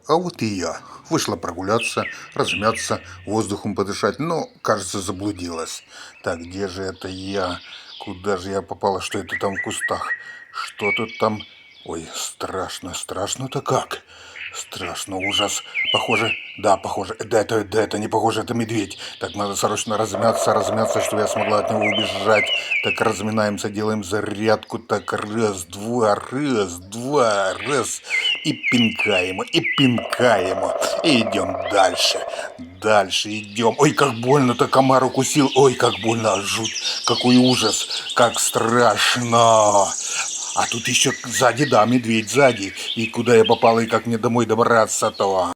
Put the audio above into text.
А вот и я. Вышла прогуляться, размяться, воздухом подышать, но, кажется, заблудилась. Так, где же это я? Куда же я попала? Что это там в кустах? Что тут там? Ой, страшно, страшно-то как? Страшно, ужас. Похоже, да, похоже, да, это не похоже, это медведь. Так, надо срочно размяться, чтобы я смогла от него убежать. Так, разминаемся, делаем зарядку. Так, раз, два, раз. И пинкаем, и пинкаем. И идем дальше. Дальше идем. Ой, как больно-то комар укусил. Ой, как больно, жуть. Какой ужас. Как страшно. А тут еще сзади, да, медведь сзади. И куда я попала, и как мне домой добраться-то?